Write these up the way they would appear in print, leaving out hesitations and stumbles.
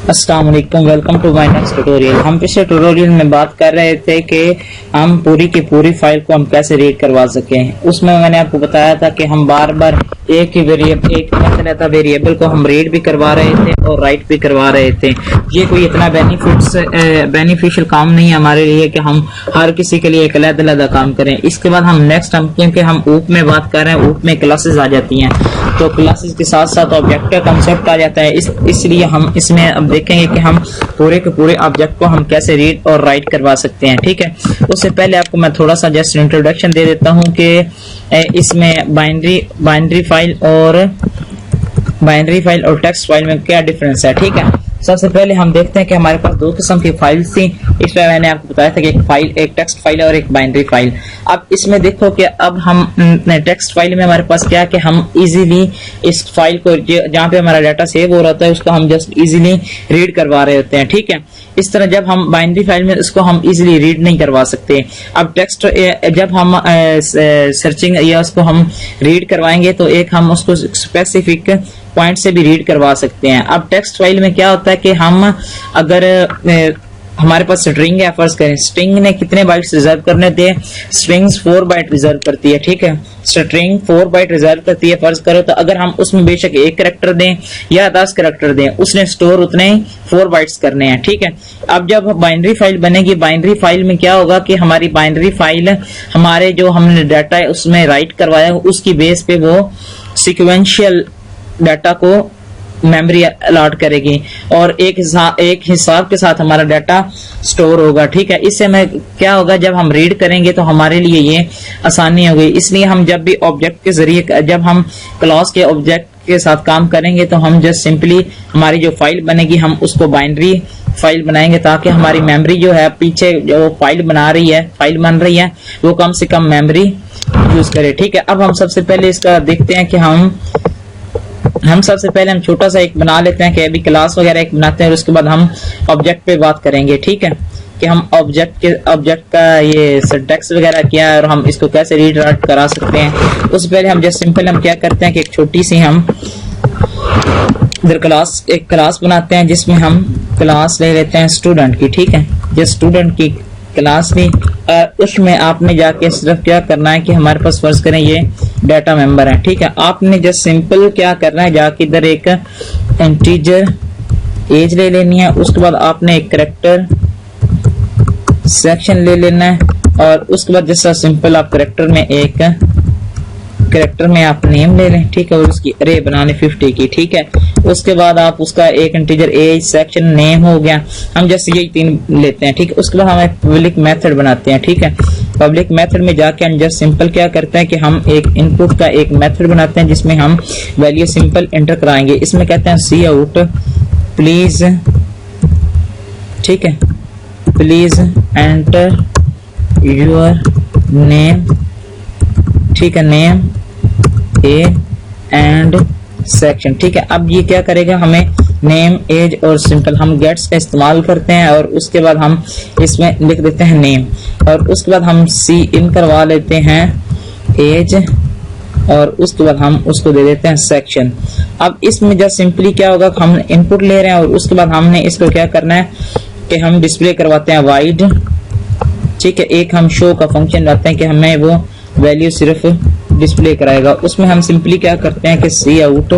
अस्सलाम वालेकुम, welcome to my next tutorial. हम पिछले ट्यूटोरियल में बात कर रहे थे कि हम पूरी की पूरी फाइल को हम कैसे रीड करवा सकें। उसमें मैंने आपको बताया था कि हम बार बार एक ही वेरिएबल को हम रीड भी करवा रहे थे और राइट भी करवा रहे थे। ये कोई इतना बेनिफिशियल काम नहीं है हमारे लिए कि हम हर किसी के लिए एक अलग-अलग काम करें। इसके बाद हम नेक्स्ट क्योंकि हम ऊप में बात कर रहे हैं, ऊप में क्लासेस आ जाती हैं, तो क्लासेस के साथ साथ ऑब्जेक्ट का कंसेप्ट आ जाता है। इसलिए हम इसमें अब देखेंगे कि हम पूरे के पूरे ऑब्जेक्ट को हम कैसे रीड और राइट करवा सकते हैं। ठीक है, उससे पहले आपको मैं थोड़ा सा जस्ट इंट्रोडक्शन दे देता हूं कि इसमें बाइनरी फाइल और टेक्स्ट फाइल में क्या डिफरेंस है। ठीक है, सबसे पहले हम देखते हैं कि हमारे पास दो किस्म की फाइल्स थी। इसमें मैंने आपको बताया था कि एक टेक्स्ट फाइल है और एक बाइनरी फाइल। अब इसमें देखो कि अब हम टेक्स्ट फाइल में हमारे पास क्या कि हम इजीली इस फाइल को जहाँ पे हमारा डाटा सेव हो रहा है उसको हम जस्ट इजीली रीड करवा रहे होते हैं। ठीक है, इस तरह जब हम बाइनरी फाइल में उसको हम इजीली रीड नहीं करवा सकते। अब टेक्स्ट जब हम सर्चिंग या उसको हम रीड करवाएंगे तो एक हम उसको स्पेसिफिक पॉइंट से भी रीड करवा सकते हैं। अब टेक्स्ट फाइल में क्या होता है कि हम अगर हमारे पास स्ट्रिंग है, फर्ज करें स्ट्रिंग ने कितने बाइट्स रिजर्व करने थे, स्ट्रिंग्स 4 बाइट रिजर्व करती है। ठीक है, स्ट्रिंग 4 बाइट रिजर्व करती है फर्ज करो, तो अगर हम उसमें बेशक 1 कैरेक्टर दें या 10 कैरेक्टर दें, उसने स्टोर उतने 4 बाइट्स करने हैं। ठीक है, अब जब बाइनरी फाइल बनेगी, बाइनरी फाइल में क्या होगा कि हमारी बाइनरी फाइल हमारे जो हमने डाटा है उसमें राइट करवाया उसकी बेस पे वो सिक्वेंशियल डाटा को मेमोरी अलॉट करेगी और एक हिसाब के साथ हमारा डाटा स्टोर होगा। ठीक है, इससे में क्या होगा जब हम रीड करेंगे तो हमारे लिए ये आसानी होगी। इसलिए हम जब भी ऑब्जेक्ट के जरिए जब हम क्लास के ऑब्जेक्ट के साथ काम करेंगे तो हम जस्ट सिंपली हमारी जो फाइल बनेगी हम उसको बाइनरी फाइल बनाएंगे ताकि हमारी मेमोरी जो है पीछे जो फाइल बन रही है वो कम से कम मेमोरी यूज करे। ठीक है, अब हम सबसे पहले इसका देखते हैं कि हम सबसे पहले हम छोटा सा एक बना लेते हैं कि अभी क्लास वगैरह एक बनाते हैं और उसके बाद हम ऑब्जेक्ट पे बात करेंगे। ठीक है, कि हम ऑब्जेक्ट का ये सिंटैक्स वगैरह क्या है और हम इसको कैसे रीड राइट करा सकते हैं। उससे पहले हम जस्ट सिंपल हम क्या करते हैं कि एक छोटी सी हम एक क्लास बनाते हैं जिसमें हम क्लास ले लेते हैं स्टूडेंट की। ठीक है, जस्ट स्टूडेंट की क्लास ली, उसमें आपने जाके सिर्फ क्या करना है कि हमारे पास फर्ज करें ये डाटा मेंबर है। ठीक है, आपने जस्ट सिंपल क्या करना है जाके इधर एक इंटीजर एज ले लेनी है, उसके बाद आपने एक कैरेक्टर सेक्शन ले लेना है और उसके बाद जैसा सिंपल आप कैरेक्टर में आप नेम ले लें। ठीक है, और उसकी अरे बनाने 50 की। ठीक है, उसके बाद आप उसका एक इंटीजर एज सेक्शन नेम हो गया, हम जैसे यही 3 लेते हैं। ठीक है, उसके बाद हम एक पब्लिक मेथड बनाते हैं। ठीक है, पब्लिक मेथड में जाके हम जस्ट सिंपल क्या करते हैं कि हम एक इनपुट का एक मेथड बनाते हैं जिसमें हम वैल्यू सिंपल एंटर कराएंगे। इसमें कहते हैं सी आउट प्लीज। ठीक है, प्लीज एंटर योर नेम। ठीक है, नेम ए एंड सेक्शन। ठीक है, अब ये क्या करेगा हमें नेम एज और सिंपल हम गेट्स का इस्तेमाल करते हैं और उसके बाद हम इसमें लिख देते हैं नेम और उसके बाद हम सी इन करवा लेते हैं एज और उसके बाद हम उसको दे देते हैं सेक्शन। अब इसमें जस्ट सिंपली क्या होगा हम इनपुट ले रहे हैं और उसके बाद हमने इसको क्या करना है कि हम डिस्प्ले करवाते हैं वाइड। ठीक है, एक हम शो का फंक्शन लाते हैं कि हमें वो वैल्यू सिर्फ डिस्प्ले कराएगा। उसमें हम सिंपली क्या करते हैं कि सी आउट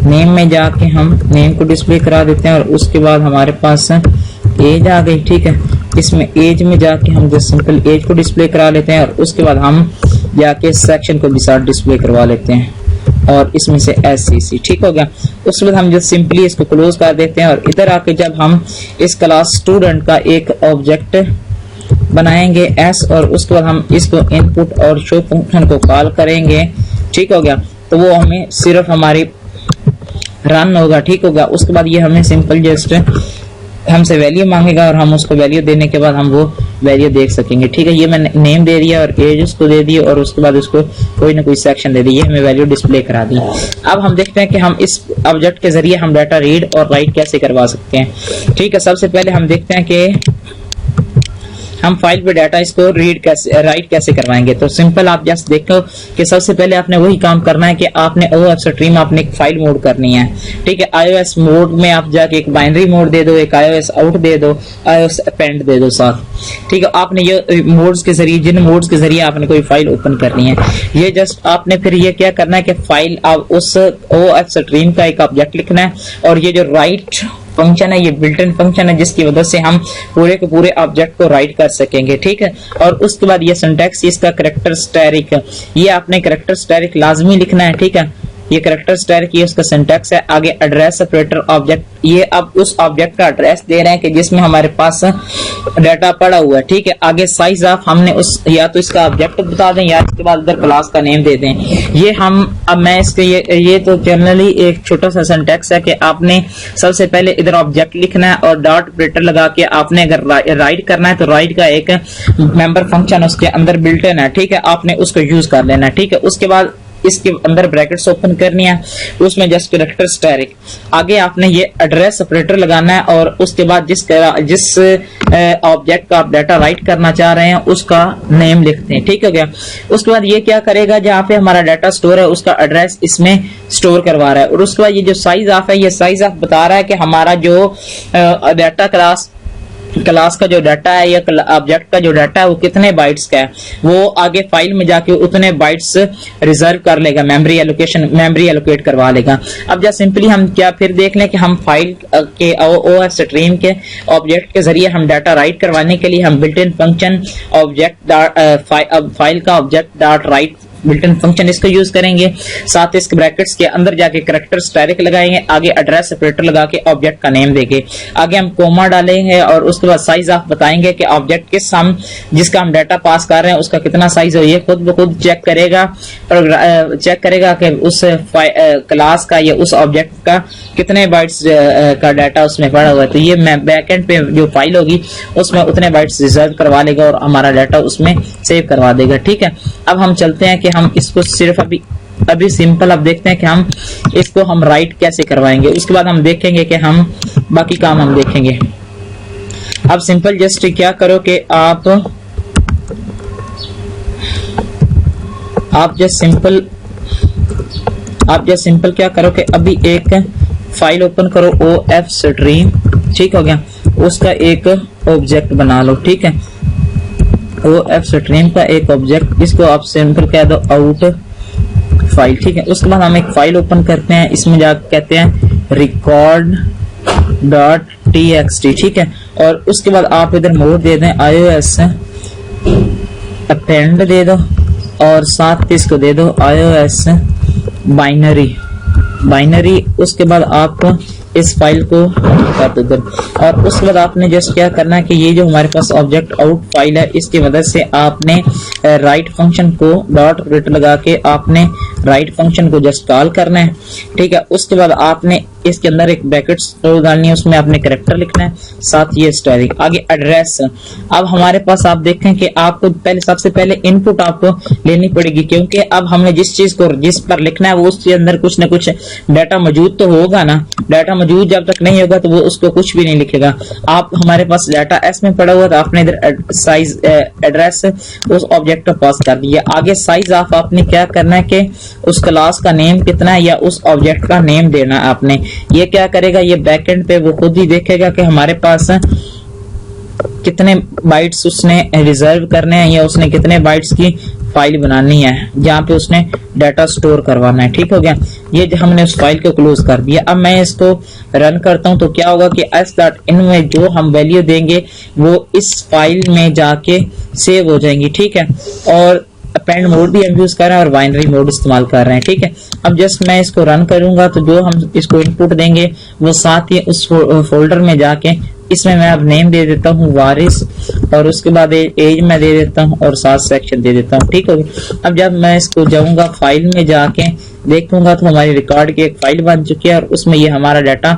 नेम में जाके हम नेम को डिस्प्ले करा देते हैं और उसके बाद हमारे पास एज आ गई। ठीक है, इसमें एज में जाके हम जस्ट सिंपल एज को डिस्प्ले करा लेते हैं और उसके बाद हम जाके सेक्शन को भी साथ डिस्प्ले करवा लेते हैं और इसमें से SCC। ठीक हो गया, उसके बाद हम जस्ट सिंपली इसको क्लोज कर देते हैं और इधर आके जब हम इस क्लास स्टूडेंट का एक ऑब्जेक्ट बनाएंगे S और उसके बाद हम इसको इनपुट और शो फंक्शन को कॉल करेंगे। ठीक हो गया, तो वो हमें सिर्फ हमारी रन होगा। ठीक होगा, उसके बाद ये हमें सिंपल जस्ट हमसे वैल्यू मांगेगा और हम उसको वैल्यू देने के बाद हम वो वैल्यू देख सकेंगे। ठीक है, ये मैंने नेम दे दिया और एज उसको दे दी और उसके बाद उसको कोई ना कोई सेक्शन दे दी, ये हमें वैल्यू डिस्प्ले करा दी। अब हम देखते हैं कि हम इस ऑब्जेक्ट के जरिए हम डाटा रीड और राइट कैसे करवा सकते हैं। ठीक है, सबसे पहले हम देखते हैं कि हम फाइल पे डाटा इसको राइट कैसे करवाएंगे। तो सिंपल, आप जस्ट देखो कि सबसे पहले आपने वही काम करना है कि आपने OFStream आपने एक फाइल मोड करनी है। ठीक है, iOS मोड में आप जाके एक बाइनरी मोड दे दो, एक iOS आउट दे दो, iOS append दे दो साथ। ठीक है, आपने ये मोड्स के जरिए, जिन मोड्स के जरिए आपने कोई फाइल ओपन करनी है, ये जस्ट आपने फिर ये क्या करना है कि फाइल आप उस OFStream का एक ऑब्जेक्ट लिखना है और ये जो राइट फंक्शन है ये बिल्ट इन फंक्शन है जिसकी वजह से हम पूरे के पूरे ऑब्जेक्ट को राइट कर सकेंगे। ठीक है, और उसके बाद ये सिंटैक्स, इसका कैरेक्टर स्टैटिक, ये आपने कैरेक्टर स्टैटिक लाजमी लिखना है। ठीक है, ये कैरेक्टर स्टैटिक ये उसका सिंटैक्स है। आगे एड्रेस सेपरेटर ऑब्जेक्ट, ये अब उस ऑब्जेक्ट का एड्रेस दे रहे हैं कि जिसमें हमारे पास डाटा पड़ा हुआ है। ठीक है, आगे साइज ऑफ, हमने उस या तो इसका ऑब्जेक्ट बता दें या इसके बाद इधर क्लास का नेम दे दें। ये हम अब मैं इसके ये तो जनरली एक छोटा सा सिंटैक्स है कि आपने सबसे पहले इधर ऑब्जेक्ट लिखना है और डॉट ऑपरेटर लगा के आपने अगर राइट करना है तो राइट का एक मेंबर फंक्शन उसके अंदर बिल्ट इन है। ठीक है, आपने उसको यूज कर लेना है। ठीक है, उसके बाद इसके अंदर ब्रैकेट्स ओपन करनी है, उसमें जस्ट कैरेक्टर स्टैटिक, आगे आपने ये एड्रेस सेपरेटर लगाना है और उसके बाद जिस ऑब्जेक्ट का आप डाटा राइट करना चाह रहे हैं उसका नेम लिखते हैं। ठीक हो गया, उसके बाद ये क्या करेगा, जहाँ पे हमारा डाटा स्टोर है उसका एड्रेस इसमें स्टोर करवा रहा है और उसके बाद ये जो साइज ऑफ है, ये साइज ऑफ बता रहा है कि हमारा जो डाटा क्लास का जो डाटा है या ऑब्जेक्ट का जो डाटा है वो कितने बाइट्स का है, वो आगे फाइल में जाके उतने बाइट्स रिजर्व कर लेगा, मेमोरी एलोकेट करवा लेगा। अब जब सिंपली हम क्या फिर देख लें कि हम फाइल के OFStream के ऑब्जेक्ट के जरिए हम डाटा राइट करवाने के लिए हम built in function object file का object dot write built in function इसको यूज करेंगे, साथ इसके ब्रैकेट्स के अंदर जाके कैरेक्टर स्टैटिक लगाएंगे, आगे एड्रेस सेपरेटर लगा के ऑब्जेक्ट का नेम देंगे, आगे हम कोमा डालेंगे और उसके बाद साइज ऑफ बताएंगे कि ऑब्जेक्ट किस हम जिसका हम डाटा पास कर रहे हैं उसका कितना साइज है। ये खुद ब खुद चेक करेगा और चेक करेगा कि उस क्लास का या उस ऑब्जेक्ट का कितने बाइट्स का डाटा उसमें पड़ा हुआ है। तो ये बैकएंड पे जो फाइल होगी उसमें उतने बाइट्स रिजर्व करवा लेगा और हमारा डाटा उसमें सेव करवा देगा। ठीक है, अब हम चलते हैं कि हम इसको सिर्फ अभी सिंपल अब देखते हैं कि हम इसको हम राइट कैसे करवाएंगे, उसके बाद हम देखेंगे कि हम बाकी काम हम देखेंगे। अब सिंपल जस्ट क्या करो कि आप जस्ट सिंपल क्या करो कि अभी एक फाइल ओपन करो OFStream, ठीक हो गया, उसका एक ऑब्जेक्ट बना लो। ठीक है, OFStream का एक ऑब्जेक्ट, इसको आप सिंपल कह दो आउट फाइल। ठीक है, उसके बाद हम एक फाइल ओपन करते हैं, इसमें जाकर कहते हैं record.txt। ठीक है, और उसके बाद आप इधर मोड दे दें iOS append दे दो और साथ इसको दे दो iOS बाइनरी। उसके बाद आप इस फाइल को कर दो और उसके बाद आपने जस्ट क्या करना है कि ये जो हमारे पास ऑब्जेक्ट आउट फाइल है इसकी मदद से आपने right function co dot operator लगा के आपने राइट फंक्शन को जस्ट कॉल करना है। ठीक है, उसके बाद आपने इसके अंदर एक ब्रैकेट्स डालनी है, उसमें आपने कैरेक्टर लिखना है, साथ ये स्टैटिक, आगे एड्रेस। अब हमारे पास आप देखें कि आपको सबसे पहले इनपुट आपको लेनी पड़ेगी, क्योंकि अब हमने जिस चीज को जिस पर लिखना है वो उसके अंदर कुछ ना कुछ डाटा मौजूद तो होगा ना। डाटा मौजूद जब तक नहीं होगा तो वो उसको कुछ भी नहीं लिखेगा। आप हमारे पास डाटा एस में पड़ा हुआ तो आपने इधर साइज एड्रेस उस ऑब्जेक्ट को पास कर दिया। आगे साइज ऑफ आपने क्या करना है कि उस क्लास का नेम कितना है या उस ऑब्जेक्ट का नेम देना है आपने। ये क्या करेगा, ये बैकएंड पे वो खुद ही देखेगा कि हमारे पास कितने बाइट्स उसने रिजर्व करने हैं या उसने कितने बाइट्स की फाइल बनानी है जहाँ पे उसने डाटा स्टोर करवाना है। ठीक हो गया, ये हमने उस फाइल को क्लोज कर दिया। अब मैं इसको रन करता हूँ तो क्या होगा कि s.in में जो हम वैल्यू देंगे वो इस फाइल में जाके सेव हो जाएंगी। ठीक है, और append मोड भी हम यूज कर रहे हैं और बाइनरी मोड इस्तेमाल कर रहे हैं। ठीक है, अब जस्ट मैं इसको रन करूंगा तो जो हम इसको इनपुट देंगे वो साथ ही उस फोल्डर में जाके इसमें मैं अब नेम दे देता हूँ वारिस और उसके बाद एज में दे देता हूँ और साथ सेक्शन दे देता हूँ। ठीक हो गया, अब जब मैं इसको जाऊंगा फाइल में जाके देखूंगा तो हमारी रिकॉर्ड की एक फाइल बन चुकी है और उसमें ये हमारा डाटा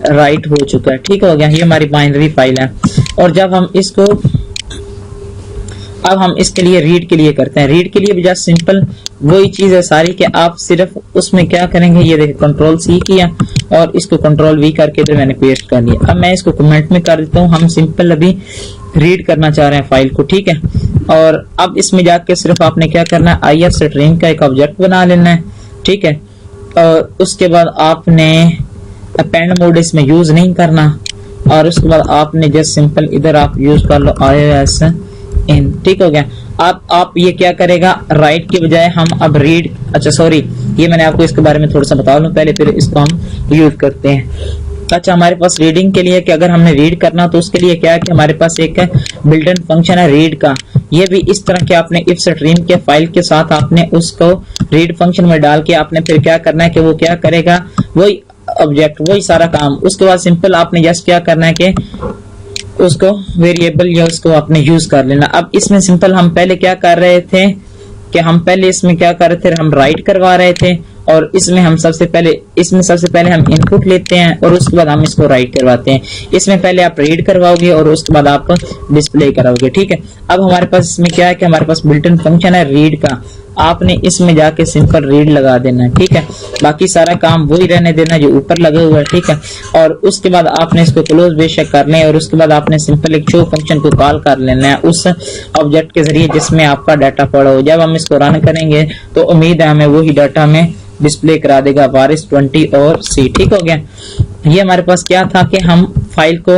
राइट हो चुका है। ठीक हो गया, ये हमारी बाइनरी फाइल है। और जब हम इसको अब हम इसके लिए रीड के लिए करते हैं। रीड के लिए भी जस्ट सिंपल वही चीज है सारी कि आप सिर्फ उसमें क्या करेंगे, ये देखिए कंट्रोल सी किया और इसको कंट्रोल वी करके इधर मैंने पेस्ट कर लिया। अब मैं इसको कमेंट में कर देता हूँ, हम सिंपल अभी रीड करना चाह रहे हैं फाइल को। ठीक है, और अब इसमें जाके सिर्फ आपने क्या करना है, IF स्ट्रिंग का एक ऑब्जेक्ट बना लेना है। ठीक है, और उसके बाद आपने अपेंड मोड इसमें यूज नहीं करना, और उसके बाद आपने जस्ट सिंपल इधर आप यूज कर लो IOS इन। ठीक हो गया। अब आप ये क्या करेगा, राइट के बजाय हम अब रीड, अच्छा सॉरी, ये मैंने आपको इसके बारे में थोड़ा सा बता लूं पहले, फिर इसको हम यूज करते हैं। अच्छा, हमारे पास रीडिंग के लिए कि अगर हमने रीड करना तो उसके लिए क्या है कि हमारे पास एक बिल्ट इन फंक्शन है रीड का। ये भी इस तरह के आपने इफ स्ट्रीम के फाइल के साथ आपने उसको रीड फंक्शन में डाल के आपने फिर क्या करना है कि वो क्या करेगा, वही ऑब्जेक्ट वही सारा काम। उसके बाद सिंपल आपने जस्ट क्या करना है कि उसको वेरिएबल या उसको आपने यूज कर लेना। अब इसमें सिंपल हम पहले क्या कर रहे थे कि हम पहले इसमें क्या कर रहे थे, हम राइट करवा रहे थे, और इसमें सबसे पहले हम इनपुट लेते हैं और उसके बाद हम इसको राइट करवाते हैं। इसमें पहले आप रीड करवाओगे और उसके बाद आप डिस्प्ले कराओगे। ठीक है, अब हमारे पास इसमें क्या है कि हमारे पास बिल्ट इन फंक्शन है रीड का, आपने इसमें जाके सिंपल रीड लगा देना है। ठीक है, बाकी सारा काम वही रहने देना जो ऊपर लगा हुआ है। ठीक है, और उसके बाद आपने इसको क्लोज बेशक कर लें और उसके बाद आपने सिंपल एक शो फंक्शन को कॉल कर लेना है उस ऑब्जेक्ट के जरिए जिसमें आपका डाटा पड़ा हो। जब हम इसको रन करेंगे तो उम्मीद है हमें वही डाटा में डिस्प्ले करा देगा वारिस 20 और C। ठीक हो गया, ये हमारे पास क्या था कि हम फाइल को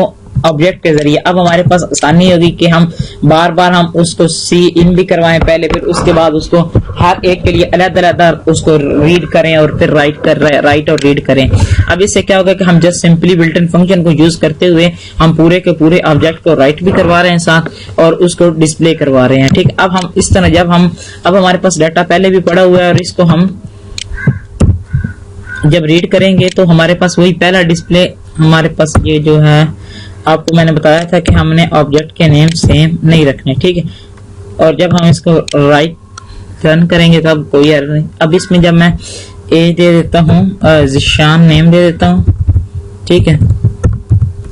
ऑब्जेक्ट के जरिए, अब हमारे पास आसानी होगी कि हम बार बार हम उसको C इन भी करवाएं पहले, फिर उसके बाद उसको हर एक के लिए अलग-अलग उसको रीड करें और फिर राइट और रीड करें। अब इससे क्या होगा कि हम just simply built in function को यूज करते हुए हम पूरे के पूरे ऑब्जेक्ट को राइट भी करवा रहे हैं साथ और उसको डिस्प्ले करवा रहे हैं। ठीक, अब हम इस तरह अब हमारे पास डाटा पहले भी पड़ा हुआ है और इसको हम जब रीड करेंगे तो हमारे पास वही पहला डिस्प्ले हमारे पास ये जो है, आपको मैंने बताया था कि हमने ऑब्जेक्ट के नेम सेम नहीं रखने। ठीक है, और जब हम इसको राइट रन करेंगे तब कोई एरर नहीं। अब इसमें जब मैं ए दे देता हूँ, जिशान नेम दे देता हूँ। ठीक है,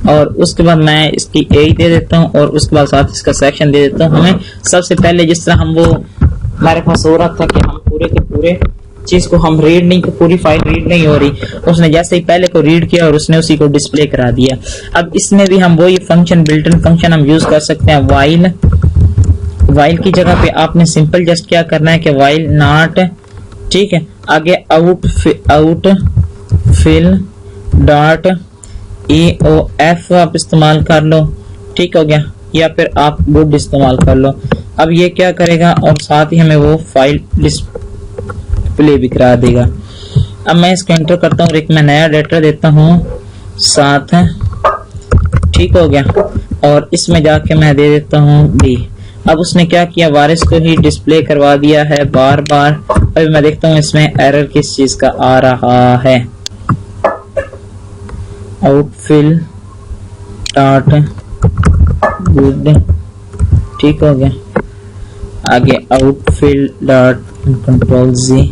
और उसके बाद मैं इसकी ए दे देता हूँ और उसके बाद साथ इसका सेक्शन दे देता हूँ। हमें सबसे पहले जिस तरह हम वो हमारे पास हो रहा था कि हम पूरे के पूरे चीज को हम रीड नहीं, पूरी फाइल रीड नहीं हो रही, उसने जैसे ही पहले को रीड किया और उसने उसी को डिस्प्ले करा दिया। अब इसमें भी हम वही फंक्शन बिल्ट इन फंक्शन हम यूज कर सकते हैं। वाइल की जगह पे आपने सिंपल जस्ट क्या करना है कि वाइल नॉट, ठीक है, आगे आउट फिल डॉट EOF आप इस्तेमाल कर लो। ठीक हो गया, या फिर आप वुड इस्तेमाल कर लो। अब ये क्या करेगा और साथ ही हमें वो फाइल डिस्प्ले भी करा देगा। अब मैं इसको एंटर करता हूँ और एक मैं नया डाटा देता हूँ साथ। ठीक हो गया, और इसमें जाके मैं दे देता हूँ B। अब उसने क्या किया, वारिस को ही डिस्प्ले करवा दिया है बार बार। अभी मैं देखता हूँ इसमें एरर किस चीज का आ रहा है। आउटफिल डॉट गुड, ठीक हो गया, आगे आउटफिल डॉट कंट्रोल Z।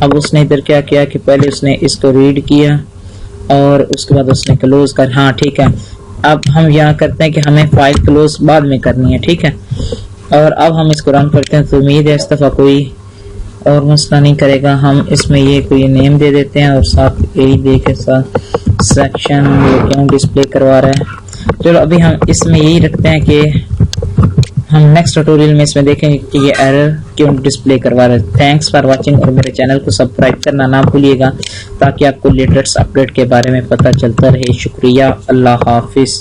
अब उसने इधर क्या किया कि पहले उसने इसको रीड किया और उसके बाद उसने क्लोज कर, हाँ ठीक है। अब हम यहाँ करते हैं कि हमें फाइल क्लोज बाद में करनी है। ठीक है, और अब हम इसको रन करते हैं तो उम्मीद है इस दफा कोई और मसला नहीं करेगा। हम इसमें ये कोई नेम दे देते हैं और साथ यही दे के साथ सेक्शन क्यों डिस्प्ले करवा रहा है। चलो अभी हम इसमें यही रखते हैं कि हम नेक्स्ट ट्यूटोरियल में इसमें देखेंगे कि ये एरर क्यों डिस्प्ले करवा रहा है। थैंक्स फॉर वाचिंग, और मेरे चैनल को सब्सक्राइब करना ना भूलिएगा ताकि आपको लेटेस्ट अपडेट के बारे में पता चलता रहे। शुक्रिया, अल्लाह हाफिज।